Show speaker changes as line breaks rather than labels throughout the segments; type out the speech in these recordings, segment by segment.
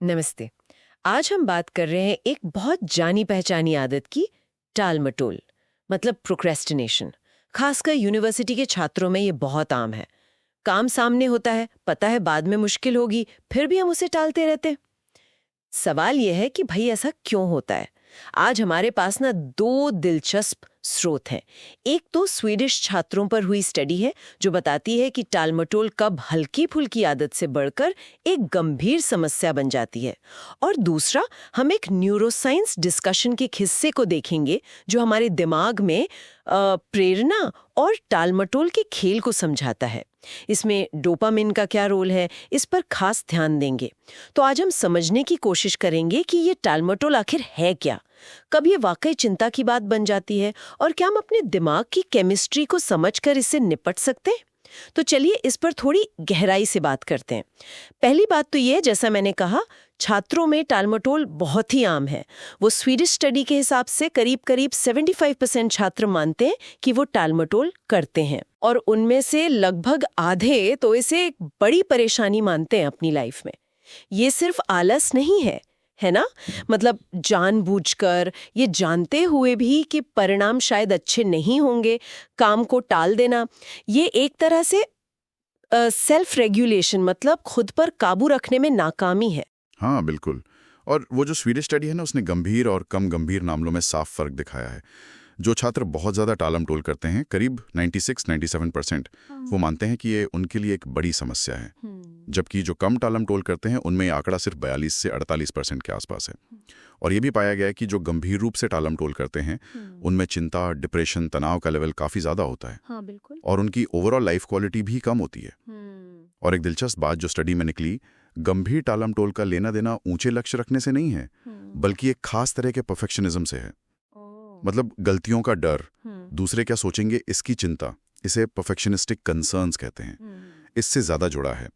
नमस्ते। आज हम बात कर रहे हैं एक बहुत जानी पहचानी आदत की, टाल मटोल, मतलब प्रोक्रेस्टिनेशन। खासकर यूनिवर्सिटी के छात्रों में ये बहुत आम है। काम सामने होता है, पता है बाद में मुश्किल होगी, फिर भी हम उसे टालते रहते हैं। सवाल यह है कि भाई ऐसा क्यों होता है। आज हमारे पास ना दो दिलचस्प स्रोत हैं। एक तो स्वीडिश छात्रों पर हुई स्टडी है जो बताती है कि टालमटोल कब हल्की फुल्की आदत से बढ़कर एक गंभीर समस्या बन जाती है। और दूसरा, हम एक न्यूरोसाइंस डिस्कशन के हिस्से को देखेंगे जो हमारे दिमाग में प्रेरणा और टालमटोल के खेल को समझाता है। इसमें डोपामिन का क्या रोल है, इस पर खास ध्यान देंगे। तो आज हम समझने की कोशिश करेंगे कि ये टालमटोल आखिर है क्या, कब ये वाकई चिंता की बात बन जाती है और क्या हम अपने दिमाग की केमिस्ट्री को समझकर इससे निपट सकते हैं। तो चलिए इस पर थोड़ी गहराई से बात करते हैं। पहली बात तो ये, जैसा मैंने कहा, छात्रों में टालमटोल बहुत ही आम है। वो स्वीडिश स्टडी के हिसाब से करीब करीब 75% छात्र मानते हैं कि वो टालमटोल करते हैं, और उनमें से लगभग आधे तो इसे एक बड़ी परेशानी मानते हैं अपनी लाइफ में। ये सिर्फ आलस नहीं है ना, मतलब जानबूझकर, ये जानते हुए भी कि परिणाम शायद अच्छे नहीं होंगे, काम को टाल देना, ये एक तरह से सेल्फ रेगुलेशन, मतलब खुद पर काबू रखने में नाकामी है।
हाँ बिल्कुल। और वो जो स्वीडिश स्टडी है ना, उसने गंभीर और कम गंभीर मामलों में साफ फर्क दिखाया है। जो छात्र बहुत ज़्यादा टालम टोल करते हैं, करीब 96-97%, वो मानते हैं कि ये उनके लिए एक बड़ी समस्या है। जबकि जो कम टालम टोल करते हैं, उनमें ये आंकड़ा सिर्फ 42 से 48% के आसपास है। और ये भी पाया गया है कि जो गंभीर रूप से टालम टोल करते हैं, उनमें चिंता, डिप्रेशन, तनाव का लेवल काफ़ी ज़्यादा होता है।
हाँ, बिल्कुल।
और उनकी ओवरऑल लाइफ क्वालिटी भी कम होती है। और एक दिलचस्प बात जो स्टडी में निकली, गंभीर टालम टोल का लेना देना ऊंचे लक्ष्य रखने से नहीं है, बल्कि एक खास तरह के परफेक्शनिज्म से है। मतलब गलतियों का डर, दूसरे क्या सोचेंगे इसकी चिंता, इसे परफेक्शनिस्टिक कंसर्न्स कहते हैं, इससे ज्यादा जुड़ा है।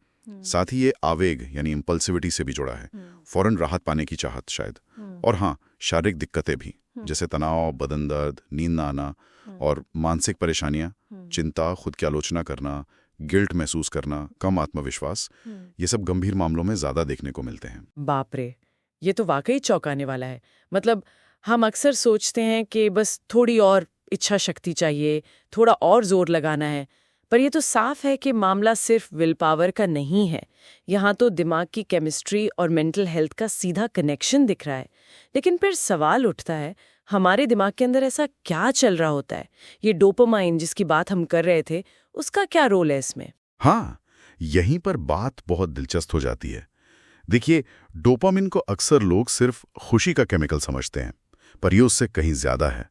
साथ ही ये आवेग यानी इम्पल्सिविटी से भी जुड़ा है, फौरन राहत पाने की चाहत शायद। और हाँ, शारीरिक दिक्कतें भी, जैसे तनाव, बदन दर्द, नींद ना आना, और मानसिक परेशानियां, चिंता, खुद की आलोचना करना, गिल्ट महसूस करना, कम आत्मविश्वास, ये सब गंभीर मामलों में ज्यादा देखने को मिलते हैं।
बाप रे, ये तो वाकई चौंकाने वाला है। मतलब हम अक्सर सोचते हैं कि बस थोड़ी और इच्छा शक्ति चाहिए, थोड़ा और जोर लगाना है, पर ये तो साफ है कि मामला सिर्फ विल पावर का नहीं है। यहाँ तो दिमाग की केमिस्ट्री और मेंटल हेल्थ का सीधा कनेक्शन दिख रहा है। लेकिन फिर सवाल उठता है, हमारे दिमाग के अंदर ऐसा क्या चल रहा होता है? ये डोपामाइन जिसकी बात हम कर रहे थे, उसका क्या रोल है इसमें?
हाँ, यहीं पर बात बहुत दिलचस्प हो जाती है। देखिए, डोपामिन को अक्सर लोग सिर्फ खुशी का केमिकल समझते हैं, पर ये उससे कहीं ज्यादा है।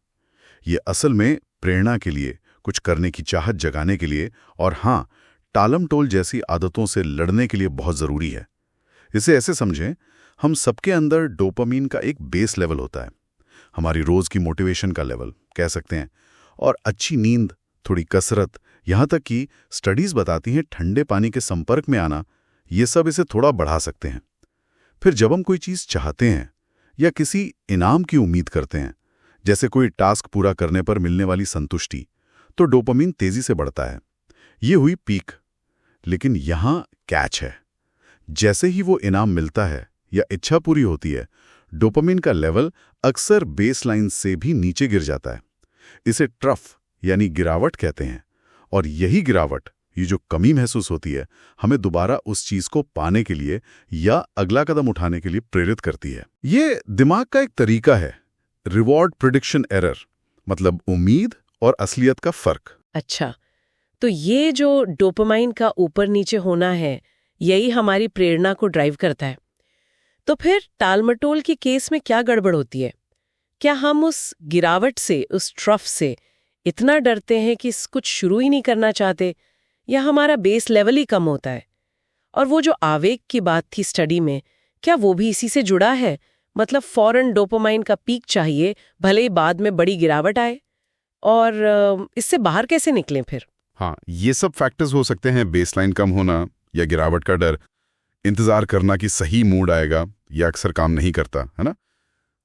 ये असल में प्रेरणा के लिए, कुछ करने की चाहत जगाने के लिए, और हाँ, टालम टोल जैसी आदतों से लड़ने के लिए बहुत जरूरी है। इसे ऐसे समझें, हम सबके अंदर डोपामिन का एक बेस लेवल होता है, हमारी रोज की मोटिवेशन का लेवल कह सकते हैं। और अच्छी नींद, थोड़ी कसरत, यहाँ तक कि स्टडीज बताती हैं ठंडे पानी के संपर्क में आना, ये सब इसे थोड़ा बढ़ा सकते हैं। फिर जब हम कोई चीज चाहते हैं या किसी इनाम की उम्मीद करते हैं, जैसे कोई टास्क पूरा करने पर मिलने वाली संतुष्टि, तो डोपामिन तेजी से बढ़ता है। ये हुई पीक। लेकिन यहां कैच है, जैसे ही वो इनाम मिलता है या इच्छा पूरी होती है, डोपामिन का लेवल अक्सर बेसलाइन से भी नीचे गिर जाता है। इसे ट्रफ यानी गिरावट कहते हैं। और यही गिरावट, ये जो कमी महसूस होती है, हमें दोबारा उस चीज को पाने के लिए या अगला कदम उठाने के लिए प्रेरित करती है। ये दिमाग का एक तरीका है, रिवॉर्ड प्रिडिक्शन एरर, मतलब उम्मीद और असलियत का फर्क।
अच्छा, तो ये जो डोपामाइन का ऊपर नीचे होना है, यही हमारी प्रेरणा को ड्राइव करता है। तो फिर टालमटोल के केस में क्या गड़बड़ होती है? क्या हम उस गिरावट से, उस ट्रफ से इतना डरते हैं कि कुछ शुरू ही नहीं करना चाहते, या हमारा बेस लेवल ही कम होता है? और वो जो आवेग की बात थी स्टडी में, क्या वो भी इसी से जुड़ा है? मतलब फौरन डोपामाइन का पीक चाहिए, भले ही बाद में बड़ी गिरावट आए। और इससे बाहर कैसे निकलें फिर?
हाँ, ये सब फैक्टर्स हो सकते हैं। बेसलाइन कम होना या गिरावट का डर, इंतजार करना कि सही मूड आएगा, या अक्सर काम नहीं करता, है ना।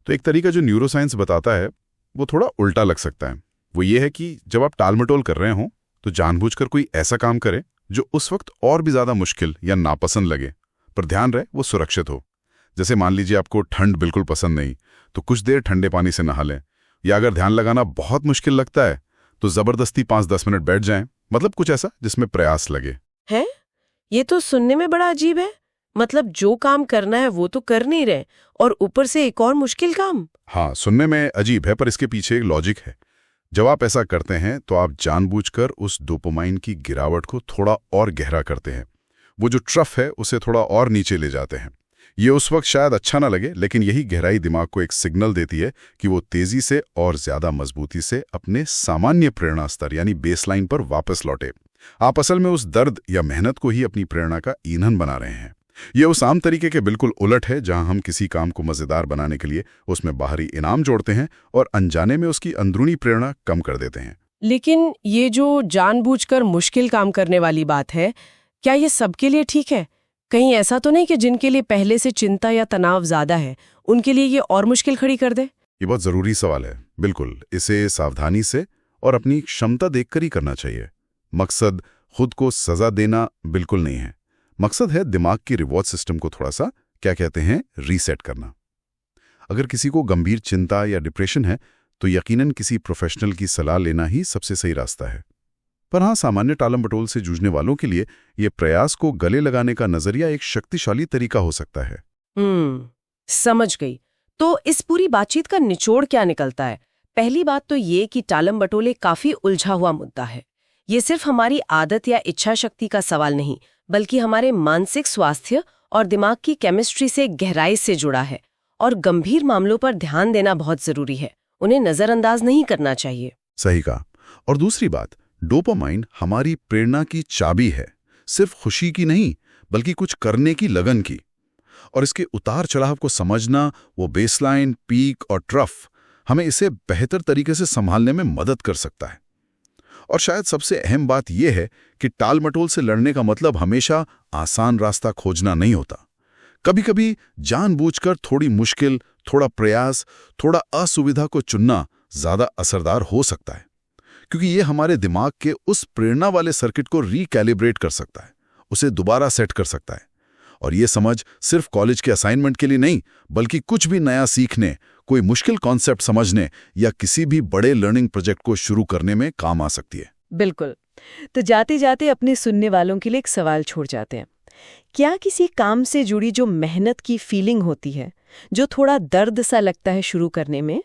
तो एक तरीका जो न्यूरोसाइंस बताता है, वो थोड़ा उल्टा लग सकता है। वो ये है कि जब आप टालमटोल कर रहे हो, तो जानबूझकर कोई ऐसा काम करें जो उस वक्त और भी ज्यादा मुश्किल या नापसंद लगे, पर ध्यान रहे वो सुरक्षित हो। जैसे मान लीजिए आपको ठंड बिल्कुल पसंद नहीं, तो कुछ देर ठंडे पानी से नहा लें, या अगर ध्यान लगाना बहुत मुश्किल लगता है तो जबरदस्ती 5-10 मिनट बैठ जाएं, मतलब कुछ ऐसा जिसमें प्रयास लगे।
है? ये तो सुनने में बड़ा अजीब है। मतलब जो काम करना है वो तो कर नहीं रहे और ऊपर से एक और मुश्किल काम।
हाँ, सुनने में अजीब है, पर इसके पीछे एक लॉजिक है। जब आप ऐसा करते हैं तो आप जानबूझकर उस डोपामाइन की गिरावट को थोड़ा और गहरा करते हैं। वो जो ट्रफ है उसे थोड़ा और नीचे ले जाते हैं। ये उस वक्त शायद अच्छा ना लगे, लेकिन यही गहराई दिमाग को एक सिग्नल देती है कि वो तेजी से और ज्यादा मजबूती से अपने सामान्य प्रेरणा स्तर यानी बेसलाइन पर वापस लौटे। आप असल में उस दर्द या मेहनत को ही अपनी प्रेरणा का ईंधन बना रहे हैं। ये उस आम तरीके के बिल्कुल उलट है जहां हम किसी काम को मजेदार बनाने के लिए उसमें बाहरी इनाम जोड़ते हैं और अनजाने में उसकी अंदरूनी प्रेरणा कम कर देते हैं।
लेकिन ये जो जानबूझकर मुश्किल काम करने वाली बात है, क्या ये सबके लिए ठीक है? कहीं ऐसा तो नहीं कि जिनके लिए पहले से चिंता या तनाव ज्यादा है, उनके लिए ये और मुश्किल खड़ी कर दे?
ये बहुत जरूरी सवाल है। बिल्कुल, इसे सावधानी से और अपनी क्षमता देखकर ही करना चाहिए। मकसद खुद को सजा देना बिल्कुल नहीं है। मकसद है दिमाग की रिवॉर्ड सिस्टम को थोड़ा सा, क्या कहते हैं, रीसेट करना। अगर किसी को गंभीर चिंता या डिप्रेशन है तो यकीनन किसी प्रोफेशनल की सलाह लेना ही सबसे सही रास्ता है। पर हाँ, सामान्य टालम बटोल से जूझने वालों के लिए ये प्रयास को गले लगाने का नजरिया एक शक्तिशाली तरीका हो सकता है।
समझ गई। तो इस पूरी बातचीत का निचोड़ क्या निकलता है? पहली बात तो ये कि टालम बटोले काफी उलझा हुआ मुद्दा है। ये सिर्फ हमारी आदत या इच्छा शक्ति का सवाल नहीं, बल्कि हमारे मानसिक स्वास्थ्य और दिमाग की केमिस्ट्री से गहराई से जुड़ा है। और गंभीर मामलों पर ध्यान देना बहुत जरूरी है, उन्हें नजरअंदाज नहीं करना चाहिए।
सही कहा। और दूसरी बात, डोपामाइन हमारी प्रेरणा की चाबी है, सिर्फ खुशी की नहीं, बल्कि कुछ करने की लगन की। और इसके उतार चढ़ाव को समझना, वो बेसलाइन, पीक और ट्रफ, हमें इसे बेहतर तरीके से संभालने में मदद कर सकता है। और शायद सबसे अहम बात यह है कि टालमटोल से लड़ने का मतलब हमेशा आसान रास्ता खोजना नहीं होता। कभी कभी जानबूझकर थोड़ी मुश्किल, थोड़ा प्रयास, थोड़ा असुविधा को चुनना ज्यादा असरदार हो सकता है, क्योंकि ये हमारे दिमाग के उस प्रेरणा वाले सर्किट को रिकैलिब्रेट कर सकता है, उसे दोबारा सेट कर सकता है। और ये समझ सिर्फ कॉलेज के असाइनमेंट के लिए नहीं, बल्कि कुछ भी नया सीखने, कोई मुश्किल कॉन्सेप्ट समझने या किसी भी बड़े लर्निंग प्रोजेक्ट को शुरू करने में काम आ सकती है।
बिल्कुल। तो जाते जाते अपने सुनने वालों के लिए एक सवाल छोड़ जाते हैं। क्या किसी काम से जुड़ी जो मेहनत की फीलिंग होती है, जो थोड़ा दर्द सा लगता है शुरू करने में,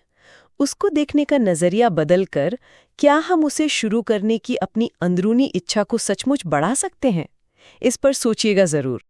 उसको देखने का नजरिया बदलकर क्या हम उसे शुरू करने की अपनी अंदरूनी इच्छा को सचमुच बढ़ा सकते हैं? इस पर सोचिएगा जरूर।